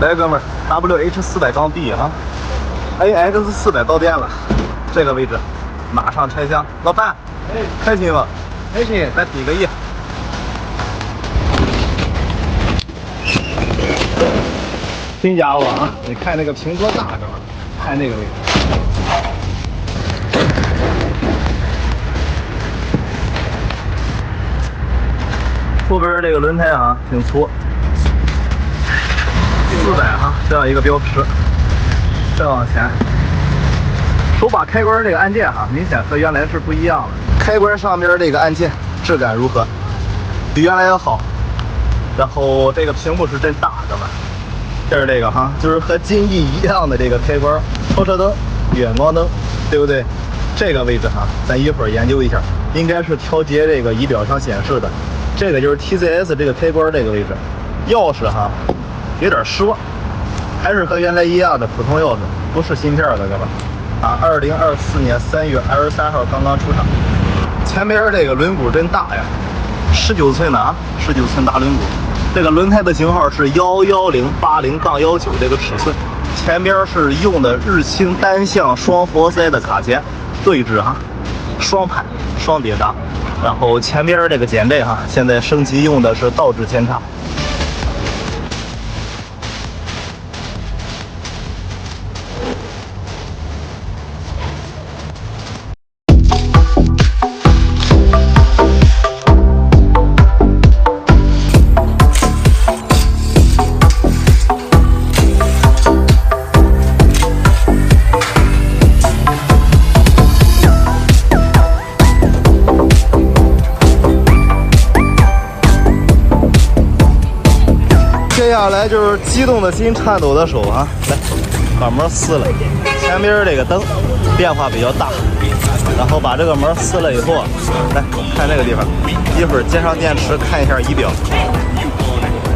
来，哥们儿 ，WH400刚闭啊 ，AX400到店了，这个位置马上拆箱。老范，开心吗？开心，咱比个耶。新家伙啊！你看那个屏多大，是吧？看那个位置。后边这个轮胎啊，挺粗，400哈，这样一个标识。再往前，手把开关这个按键哈，明显和原来是不一样的。开关上边这个按键质感如何？比原来要好。然后这个屏幕是真大，哥们。这是这个哈，就是和金翼一样的这个开关，后车灯、远光灯，对不对？这个位置哈，咱一会儿研究一下，应该是调节这个仪表上显示的。这个就是 TCS 这个开关这个位置，钥匙哈有点失望，还是和原来一样的普通钥匙，不是芯片的，哥们啊。2024年3月23号刚刚出厂。前边这个轮毂真大呀，19寸的啊，19寸大轮毂。这个轮胎的型号是11080-19这个尺寸，前边是用的日清单向双活塞的卡钳对置哈，双盘双碟刹，然后前边这个减震哈，现在升级用的是倒置前叉。接下来就是激动的心，颤抖的手啊！来，把膜撕了，前边这个灯变化比较大，然后把这个膜撕了以后，来看这个地方，一会儿接上电池看一下仪表。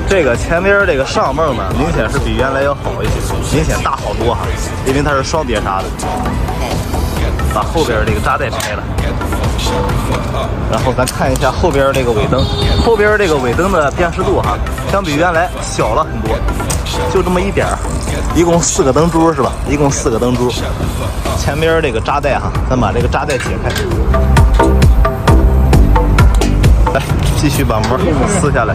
这个前边这个上泵呢，明显是比原来要好一些，明显大好多哈，因为它是双碟刹的。把后边这个扎带拆了。然后咱看一下后边这个尾灯，后边这个尾灯的辨识度哈，相比原来小了很多，就这么一点儿，一共4个灯珠是吧？一共4个灯珠。前边这个扎带哈，咱把这个扎带解开，来继续把膜撕下来。